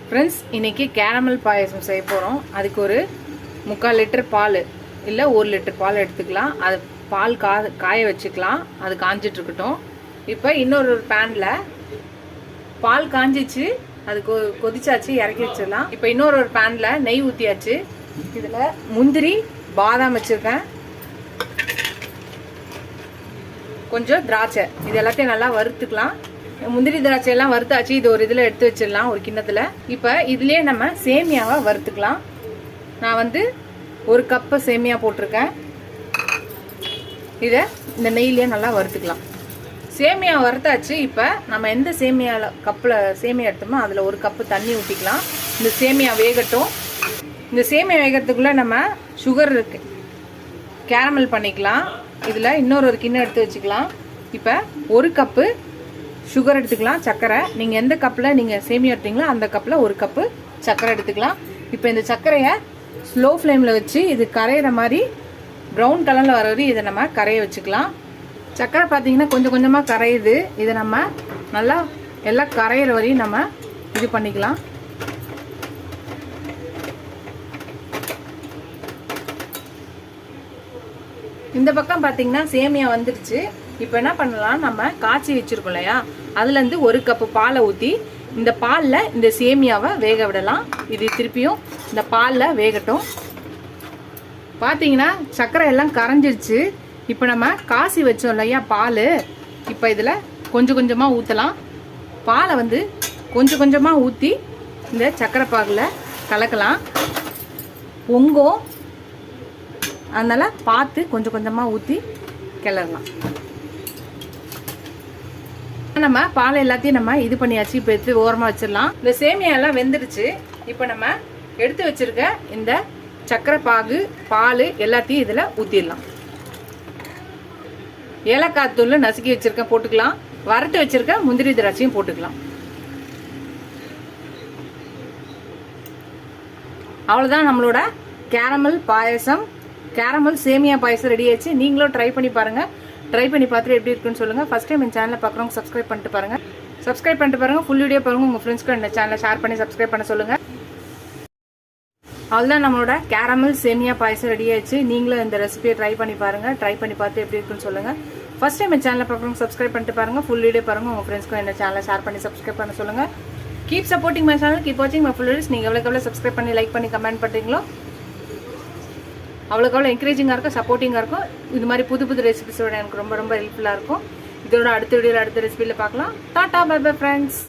Friends, இன்றைக்கி caramel பாயசம் செய்ய போகிறோம். அதுக்கு ஒரு 3/4 லிட்டர் பால் இல்லை 1 லிட்டர் பால் எடுத்துக்கலாம். அது பால் காய வச்சுக்கலாம். அது காஞ்சிட்டு இருக்கட்டும். இப்போ இன்னொரு பேனில் பால் காஞ்சிச்சு, அது கொதிச்சாச்சு, இறக்கி வச்சிடலாம். இப்போ இன்னொரு பேனில் நெய் ஊற்றியாச்சு. இதில் முந்திரி பாதாம் வச்சுருக்கேன், கொஞ்சம் திராட்சை, இது எல்லாத்தையும் நல்லா வறுத்துக்கலாம். முந்திரி திராட்சை எல்லாம் வறுத்தாச்சு. இது ஒரு இதில் எடுத்து வச்சிடலாம், ஒரு கிண்ணத்தில். இப்போ இதுலேயே நம்ம சேமியாவை வறுத்துக்கலாம். நான் வந்து 1 கப்பு சேமியா போட்டிருக்கேன். இதை இந்த நெய்லேயே நல்லா வறுத்துக்கலாம். சேமியா வறுத்தாச்சு. இப்போ நம்ம எந்த கப்பில் சேமியா எடுத்தோமோ அதில் 1 கப்பு தண்ணி ஊற்றிக்கலாம். இந்த சேமியா வேகட்டும். இந்த சேமியா வேகிறதுக்குள்ளே நம்ம சுகர் கேரமல் பண்ணிக்கலாம். இதில் இன்னொரு கிண்ணம் எடுத்து வச்சுக்கலாம். இப்போ 1 கப்பு சுகர் எடுத்துக்கலாம், சர்க்கரை. நீங்கள் எந்த கப்பில் நீங்கள் சேமியா எடுத்தீங்களோ அந்த கப்பில் 1 கப்பு சர்க்கரை எடுத்துக்கலாம். இப்போ இந்த சர்க்கரையை ஸ்லோ ஃப்ளேமில் வச்சு இது கரையிற மாதிரி ப்ரௌன் கலரில் வர வரையும் இதை நம்ம கரைய வச்சுக்கலாம். சர்க்கரை பார்த்தீங்கன்னா கொஞ்சம் கொஞ்சமாக கரையுது. இதை நம்ம நல்லா எல்லாம் கரையிற வரையும் நம்ம இது பண்ணிக்கலாம். இந்த பக்கம் பார்த்தீங்கன்னா சேமியா வந்துருச்சு. இப்போ என்ன பண்ணலாம், நம்ம காய்ச்சி வச்சிருக்கோம் இல்லையா, அதுலேருந்து 1 கப்பு பாலை ஊற்றி இந்த பாலில் இந்த சேமியாவை வேக விடலாம். இது திருப்பியும் இந்த பாலில் வேகட்டும். பார்த்தீங்கன்னா சர்க்கரை எல்லாம் கரைஞ்சிருச்சு. இப்போ நம்ம காய்ச்சி வச்சோம் இல்லையா பால், இப்போ இதில் கொஞ்சம் கொஞ்சமாக ஊற்றலாம். பாலை வந்து கொஞ்சம் கொஞ்சமாக ஊற்றி இந்த சர்க்கரை பாகில் கலக்கலாம். பொங்கும், அதனால் பார்த்து கொஞ்சம் கொஞ்சமாக ஊற்றி கிளறலாம். நம்ம பால் எல்லாத்தையும் நம்ம இது பண்ணியாச்சு. இப்போ எடுத்து ஓரமாக வச்சிடலாம். இந்த சேமியா எல்லாம் வெந்துடுச்சு. இப்போ நம்ம எடுத்து வச்சிருக்க இந்த சர்க்கரை பாகு பால் எல்லாத்தையும் இதில் ஊற்றிடலாம். ஏலக்காய் தூள் நசுக்கி வச்சிருக்க போட்டுக்கலாம். வறுத்து வச்சிருக்க முந்திரி திராட்சையும் போட்டுக்கலாம். அவ்வளோதான், நம்மளோட கேரமல் பாயசம், கேரமல் சேமியா பாயசம் ரெடி ஆயிடுச்சு. நீங்களும் ட்ரை பண்ணி பாருங்கள். ட்ரை பண்ணி பார்த்துட்டு எப்படி இருக்குன்னு சொல்லுங்கள். ஃபஸ்ட் டைம் என் சேனலை பார்க்குறவங்க சப்ஸ்கிரைப் பண்ணிட்டு பாருங்கள். ஃபுல் வீடியோ பாருங்கள். உங்கள் ஃப்ரெண்ட்ஸ்க்கு இந்த சேனலை ஷேர் பண்ணி சப்ஸ்கிரைப் பண்ண சொல்லுங்கள். அவ்வளோதான், நம்மளோட கேரமல் சேமியா பாயசம் ரெடி ஆயிடுச்சு. நீங்களும் இந்த ரெசிபியை ட்ரை பண்ணி பாருங்கள். ட்ரை பண்ணி பார்த்து எப்படி இருக்குன்னு சொல்லுங்கள். ஃபஸ்ட் டைம் என் சேனலை பார்க்குறவங்க சப்ஸ்கிரைப் பண்ணிட்டு பாருங்கள். ஃபுல் வீடியோ பாருங்கள். உங்கள் ஃப்ரெண்ட்ஸ்க்கு இந்த சேனலை ஷேர் பண்ணி சப்ஸ்கிரைப் பண்ண சொல்லுங்கள். Keep supporting my channel, keep வாட்சிங் மை ஃபுல் வீடியோஸ். நீங்கள் எவ்வளோ சப்ஸ்கிரைப் பண்ணி லைக் பண்ணி கமெண்ட் பண்ணுறீங்களோ அவ்வளோக்கு என்கரேஜிங்காக இருக்கும், சப்போர்ட்டிங்காக இருக்கும். இது மாதிரி புது ரெசிபிஸோட எனக்கு ரொம்ப ஹெல்ப்ஃபுல்லாக இருக்கும். இதோட அடுத்த வீடியோவில் அடுத்த ரெசிபியில் பார்க்கலாம். Tata, bye bye friends.